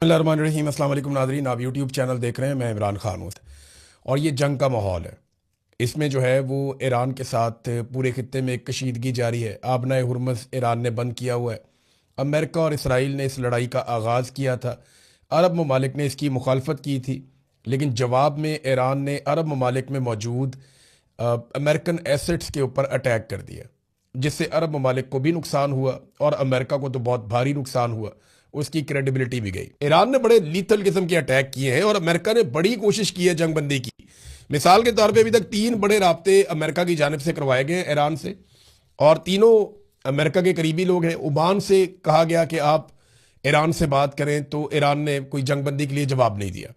बिस्मिल्लाहिर्रहमानिर्रहीम। अस्सलाम वालेकुम नाज़रीन, आप यूट्यूब चैनल देख रहे हैं। मैं इमरान खान हूँ और ये जंग का माहौल है। इसमें जो है वो ईरान के साथ पूरे खित्ते में एक कशीदगी जारी है। आबना हुर्मुज़ ईरान ने बंद किया हुआ है। अमेरिका और इसराइल ने इस लड़ाई का आगाज़ किया था। अरब ममालिक ने इसकी मुखालफत की थी, लेकिन जवाब में ईरान ने अरब ममालिक में मौजूद अमेरिकन एसेट्स के ऊपर अटैक कर दिया, जिससे अरब ममालिक को भी नुकसान हुआ और अमेरिका को तो बहुत भारी नुकसान हुआ। उसकी क्रेडिबिलिटी भी गई। ईरान ने बड़े लीथल किस्म के अटैक किए हैं और अमेरिका ने बड़ी कोशिश की है जंगबंदी की। मिसाल के तौर पे अभी तक 3 बड़े राब्ते अमेरिका की जानिब से करवाए गए ईरान से, और तीनों अमेरिका के करीबी लोग हैं। ओमान से कहा गया कि आप ईरान से बात करें, तो ईरान ने कोई जंगबंदी के लिए जवाब नहीं दिया।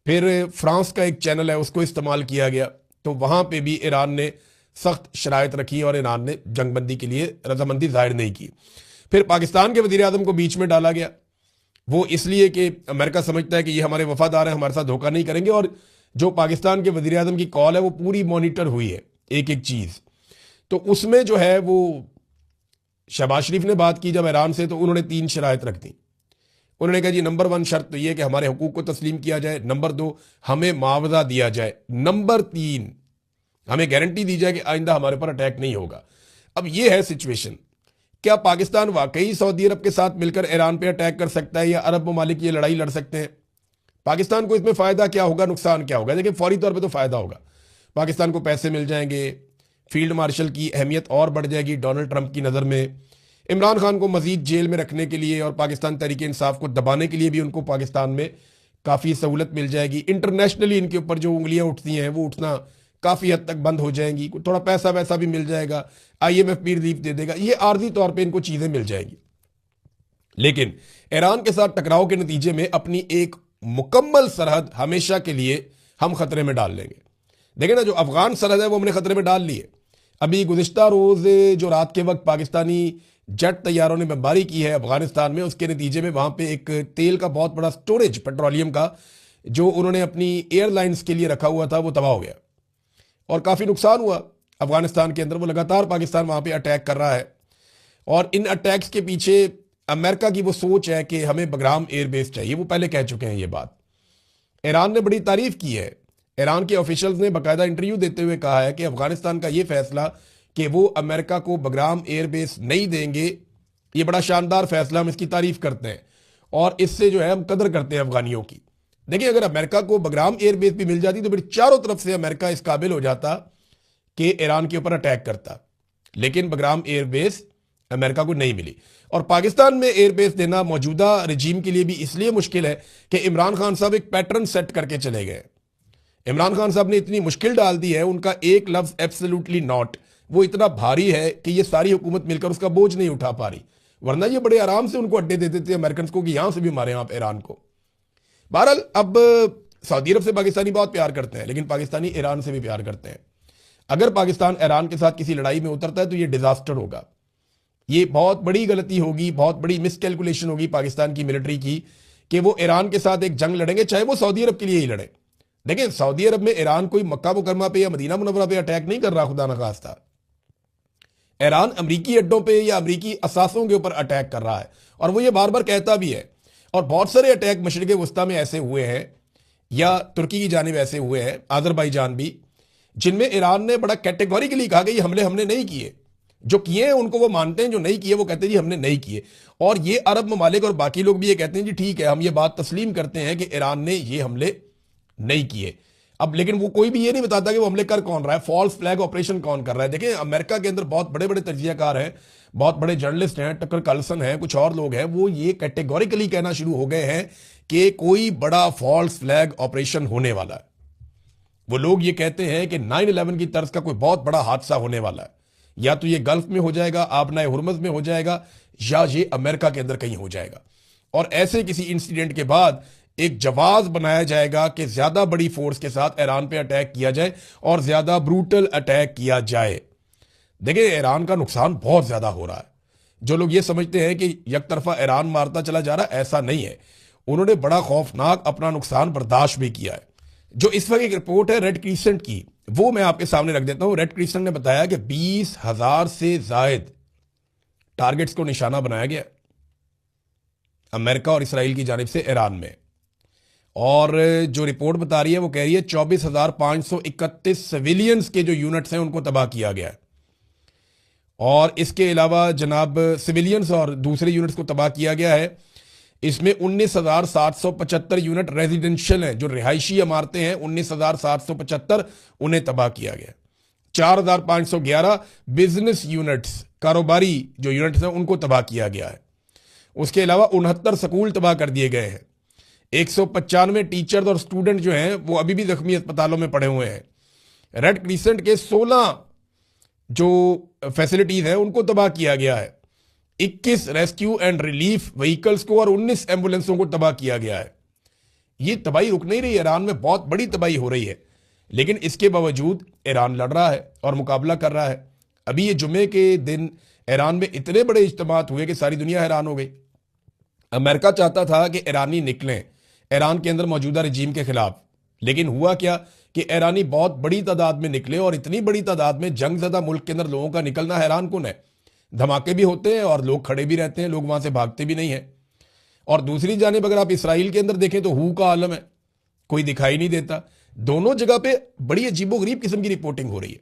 फिर फ्रांस का एक चैनल है, उसको इस्तेमाल किया गया, तो वहां पे भी ईरान ने सख्त शराइत रखी और ईरान ने जंगबंदी के लिए रजामंदी जाहिर नहीं की। फिर पाकिस्तान के वजीर आजम को बीच में डाला गया, वो इसलिए कि अमेरिका समझता है कि ये हमारे वफादार हैं, हमारे साथ धोखा नहीं करेंगे। और जो पाकिस्तान के वजीर आजम की कॉल है वो पूरी मॉनिटर हुई है, एक एक चीज। तो उसमें जो है वो शहबाज शरीफ ने बात की जब ईरान से, तो उन्होंने 3 शराइत रख दी। उन्होंने कहा जी, नंबर 1 शर्त तो ये कि हमारे हुकूक को तस्लीम किया जाए, नंबर 2 हमें मुआवजा दिया जाए, नंबर 3 हमें गारंटी दी जाए कि आइंदा हमारे पर अटैक नहीं होगा। अब ये है सिचुएशन। क्या पाकिस्तान वाकई सऊदी अरब के साथ मिलकर ईरान पे अटैक कर सकता है, या अरब ममालिक ये लड़ाई लड़ सकते हैं? पाकिस्तान को इसमें फायदा क्या होगा, नुकसान क्या होगा? देखिए, फौरी तौर पे तो फायदा होगा। पाकिस्तान को पैसे मिल जाएंगे, फील्ड मार्शल की अहमियत और बढ़ जाएगी डोनाल्ड ट्रंप की नज़र में। इमरान खान को मजीद जेल में रखने के लिए और पाकिस्तान तहरीक इंसाफ को दबाने के लिए भी उनको पाकिस्तान में काफ़ी सहूलत मिल जाएगी। इंटरनेशनली इनके ऊपर जो उंगलियां उठती हैं वो उठना काफ़ी हद तक बंद हो जाएंगी। थोड़ा पैसा वैसा भी मिल जाएगा, IMF भी रिलीफ दे देगा, ये आर्जी तौर पे इनको चीज़ें मिल जाएंगी। लेकिन ईरान के साथ टकराव के नतीजे में अपनी एक मुकम्मल सरहद हमेशा के लिए हम खतरे में डाल लेंगे। देखें ना, जो अफगान सरहद है वो हमने खतरे में डाल ली है। अभी गुज़िश्ता रोज़ जो रात के वक्त पाकिस्तानी जेट तैयारों ने बमबारी की है अफगानिस्तान में, उसके नतीजे में वहां पे एक तेल का बहुत बड़ा स्टोरेज, पेट्रोलियम का, जो उन्होंने अपनी एयरलाइंस के लिए रखा हुआ था, वो तबाह हो गया और काफ़ी नुकसान हुआ अफगानिस्तान के अंदर। वो लगातार पाकिस्तान वहां पे अटैक कर रहा है, और इन अटैक्स के पीछे अमेरिका की वो सोच है कि हमें बगराम एयरबेस चाहिए। वो पहले कह चुके हैं ये बात। ईरान ने बड़ी तारीफ की है। ईरान के ऑफिशियल्स ने बाकायदा इंटरव्यू देते हुए कहा है कि अफगानिस्तान का ये फैसला कि वो अमेरिका को बगराम एयरबेस नहीं देंगे, ये बड़ा शानदार फैसला, हम इसकी तारीफ करते हैं और इससे जो है हम कदर करते हैं अफगानियों की। देखिए, अगर अमेरिका को बगराम एयरबेस भी मिल जाती तो फिर चारों तरफ से अमेरिका इस काबिल हो जाता कि ईरान के ऊपर अटैक करता। लेकिन बगराम एयरबेस अमेरिका को नहीं मिली, और पाकिस्तान में एयरबेस देना मौजूदा रजीम के लिए भी इसलिए मुश्किल है कि इमरान खान साहब एक पैटर्न सेट करके चले गए। इमरान खान साहब ने इतनी मुश्किल डाल दी है, उनका एक लफ्ज एब्सोल्युटली नॉट वो इतना भारी है कि ये सारी हुकूमत मिलकर उसका बोझ नहीं उठा पा रही। वरना ये बड़े आराम से उनको अड्डे देते थे अमेरिकन को कि यहां से भी मारे आप ईरान को। बहरहाल, अब सऊदी अरब से पाकिस्तानी बहुत प्यार करते हैं, लेकिन पाकिस्तानी ईरान से भी प्यार करते हैं। अगर पाकिस्तान ईरान के साथ किसी लड़ाई में उतरता है तो ये डिजास्टर होगा। ये बहुत बड़ी गलती होगी, बहुत बड़ी मिसकैलकुलेशन होगी पाकिस्तान की मिलिट्री की कि वो ईरान के साथ एक जंग लड़ेंगे, चाहे वो सऊदी अरब के लिए ही लड़े। देखिए, सऊदी अरब में ईरान कोई मक्का मुकरमा पे या मदीना मुनव्वरा पे अटैक नहीं कर रहा, खुदा न खास्ता। ईरान अमरीकी अड्डों पे या अमरीकी असासों के ऊपर अटैक कर रहा है, और वो ये बार बार कहता भी है। और बहुत सारे अटैक मशरिक वस्ता में ऐसे हुए हैं, या तुर्की की जानिब ऐसे हुए हैं, आज़रबाईजान भी, जिनमें ईरान ने बड़ा कैटेगोरिकली कहा कि ये हमले हमने नहीं किए। जो किए हैं उनको वो मानते हैं, जो नहीं किए वो कहते हैं जी हमने नहीं किए। और ये अरब ममालिक और बाकी लोग भी ये कहते हैं जी ठीक है, हम ये बात तस्लीम करते हैं कि ईरान ने ये हमले नहीं किए। अब लेकिन वो कोई भी ये नहीं बताता कि वो हमले कर कौन रहा है, फॉल्स फ्लैग ऑपरेशन कौन कर रहा है। देखिए, अमेरिका के अंदर बहुत बड़े बड़े तजियाकार हैं, बहुत बड़े जर्नलिस्ट हैं, टकर कार्लसन हैं, कुछ और लोग हैं, वो ये कैटेगोरिकली कहना शुरू हो गए हैं कि कोई बड़ा फॉल्स फ्लैग ऑपरेशन होने वाला है। वो लोग ये कहते हैं कि 9/11 की तर्ज का कोई बहुत बड़ा हादसा होने वाला है। या तो ये गल्फ में हो जाएगा, आबना हुर्मुज़ में हो जाएगा, या ये अमेरिका के अंदर कहीं हो जाएगा। और ऐसे किसी इंसिडेंट के बाद एक जवाब बनाया जाएगा कि ज्यादा बड़ी फोर्स के साथ ईरान पे अटैक किया जाए और ज्यादा ब्रूटल अटैक किया जाए। देखिए, ईरान का नुकसान बहुत ज्यादा हो रहा है। जो लोग ये समझते हैं कि एक तरफा ईरान मारता चला जा रहा है, ऐसा नहीं है। उन्होंने बड़ा खौफनाक अपना नुकसान बर्दाश्त भी किया है। जो इस वक्त एक रिपोर्ट है रेड क्रिसेंट की, वो मैं आपके सामने रख देता हूं। रेड क्रिसेंट ने बताया कि 20,000 से जायद टारगेट्स को निशाना बनाया गया। अमेरिका और इसराइल की जानिब से ईरान में। और जो रिपोर्ट बता रही है वो कह रही है 24,531 सिविलियंस के जो यूनिट्स हैं उनको तबाह किया गया है। और इसके अलावा जनाब सिविलियंस और दूसरे यूनिट्स को तबाह किया गया है। इसमें 19,775 यूनिट रेजिडेंशियल हैं, जो रिहायशी इमारतें हैं 19,775 उन्हें तबाह किया गया। 4,511 बिजनेस यूनिट्स, कारोबारी जो यूनिट्स हैं उनको तबाह किया गया है। उसके अलावा 69 स्कूल तबाह कर दिए गए हैं। 195 टीचर्स और स्टूडेंट जो हैं वो अभी भी जख्मी अस्पतालों में पड़े हुए हैं। रेड क्रिसेंट के 16 जो फैसिलिटीज हैं उनको तबाह किया गया है। 21 रेस्क्यू एंड रिलीफ व्हीकल्स को और 19 एम्बुलेंसों को तबाह किया गया है। ये तबाही रुक नहीं रही, ईरान में बहुत बड़ी तबाही हो रही है, लेकिन इसके बावजूद ईरान लड़ रहा है और मुकाबला कर रहा है। अभी ये जुमे के दिन ईरान में इतने बड़े इज्तिमात हुए कि सारी दुनिया हैरान हो गई। अमेरिका चाहता था कि ईरानी निकलें ईरान के अंदर मौजूदा रजीम के खिलाफ, लेकिन हुआ क्या कि ईरानी बहुत बड़ी तादाद में निकले, और इतनी बड़ी तादाद में जंगज़दा मुल्क के अंदर लोगों का निकलना हैरान कुन है। धमाके भी होते हैं और लोग खड़े भी रहते हैं, लोग वहां से भागते भी नहीं हैं। और दूसरी जानिब अगर आप इसराइल के अंदर देखें तो हू का आलम है, कोई दिखाई नहीं देता। दोनों जगह पे बड़ी अजीबोगरीब किस्म की रिपोर्टिंग हो रही है।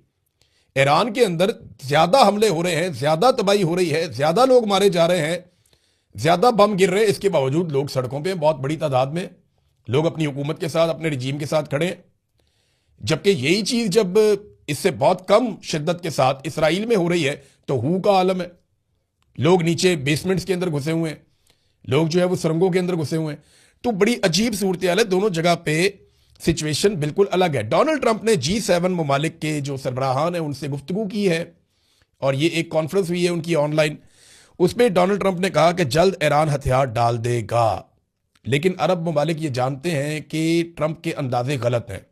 ईरान के अंदर ज्यादा हमले हो रहे हैं, ज्यादा तबाही हो रही है, ज्यादा लोग मारे जा रहे हैं, ज्यादा बम गिर रहे हैं, इसके बावजूद लोग सड़कों पे बहुत बड़ी तादाद में लोग अपनी हुकूमत के साथ, अपने रिजीम के साथ खड़े हैं। जबकि यही चीज जब इससे बहुत कम शिद्दत के साथ इसराइल में हो रही है तो हू का आलम है। लोग नीचे बेसमेंट्स के अंदर घुसे हुए हैं, लोग जो है वो सुरंगों के अंदर घुसे हुए हैं। तो बड़ी अजीब सूरत हाल है, दोनों जगह पे सिचुएशन बिल्कुल अलग है। डोनाल्ड ट्रंप ने G7 ममालिक के जो सरबराहान हैं उनसे गुफ्तगू की है, और ये एक कॉन्फ्रेंस हुई है उनकी ऑनलाइन। उसमें डोनाल्ड ट्रंप ने कहा कि जल्द ईरान हथियार डाल देगा, लेकिन अरब ममालिक ये जानते हैं कि ट्रंप के अंदाजे गलत हैं।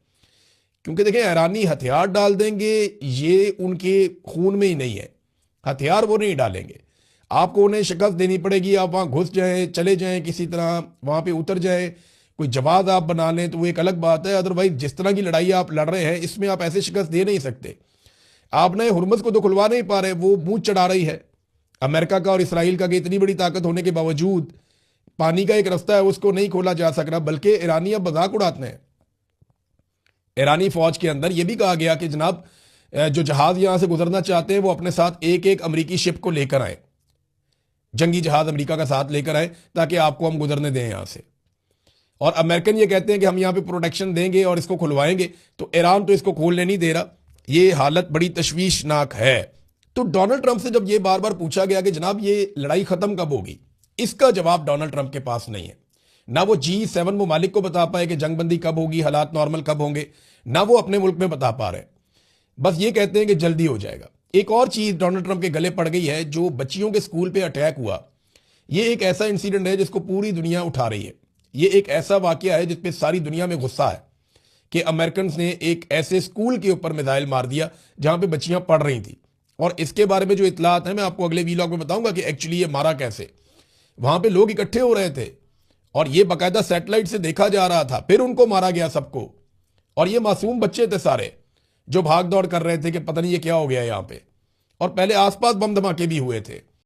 क्योंकि देखें, ईरानी हथियार डाल देंगे ये उनके खून में ही नहीं है, हथियार वो नहीं डालेंगे। आपको उन्हें शिकस्त देनी पड़ेगी, आप वहां घुस जाएं, चले जाएं, किसी तरह वहां पे उतर जाएं, कोई जवाब आप बना लें तो वो एक अलग बात है। अदरवाइज जिस तरह की लड़ाई आप लड़ रहे हैं इसमें आप ऐसे शिकस्त दे नहीं सकते। आप नए हुर्मुज़ को तो खुलवा नहीं पा रहे, वो मुंह चढ़ा रही है अमेरिका का और इसराइल का कि इतनी बड़ी ताकत होने के बावजूद पानी का एक रास्ता है उसको नहीं खोला जा सक रहा, बल्कि ईरानी अब मजाक उड़ाते हैं। ईरानी फौज के अंदर यह भी कहा गया कि जनाब जो जहाज यहां से गुजरना चाहते हैं वो अपने साथ एक एक अमरीकी शिप को लेकर आए, जंगी जहाज अमेरिका का साथ लेकर आए ताकि आपको हम गुजरने दें यहां से। और अमेरिकन ये कहते हैं कि हम यहां पे प्रोटेक्शन देंगे और इसको खुलवाएंगे, तो ईरान तो इसको खोलने नहीं दे रहा। ये हालत बड़ी तशवीशनाक है। तो डोनाल्ड ट्रंप से जब ये बार बार पूछा गया कि जनाब ये लड़ाई खत्म कब होगी, इसका जवाब डोनाल्ड ट्रंप के पास नहीं है। ना वो G7 ममालिक को बता पाए कि जंगबंदी कब होगी, हालात नॉर्मल कब होंगे, ना वो अपने मुल्क में बता पा रहे। बस ये कहते हैं कि जल्दी हो जाएगा। एक और चीज डोनाल्ड ट्रंप के गले पड़ गई है, जो बच्चियों के स्कूल पे अटैक हुआ। ये एक ऐसा इंसिडेंट है जिसको पूरी दुनिया उठा रही है। ये एक ऐसा वाकया है जिसपे सारी दुनिया में गुस्सा है कि अमेरिकन ने एक ऐसे स्कूल के ऊपर मिसाइल मार दिया जहां पे बच्चियां पढ़ रही थी। और इसके बारे में जो इतलात है मैं आपको अगले वीलॉग में बताऊंगा कि एक्चुअली ये मारा कैसे। वहां पे लोग इकट्ठे हो रहे थे और ये बाकायदा सैटेलाइट से देखा जा रहा था, फिर उनको मारा गया सबको। और ये मासूम बच्चे थे सारे जो भाग दौड़ कर रहे थे कि पता नहीं ये क्या हो गया यहाँ पे। और पहले आसपास बम धमाके भी हुए थे।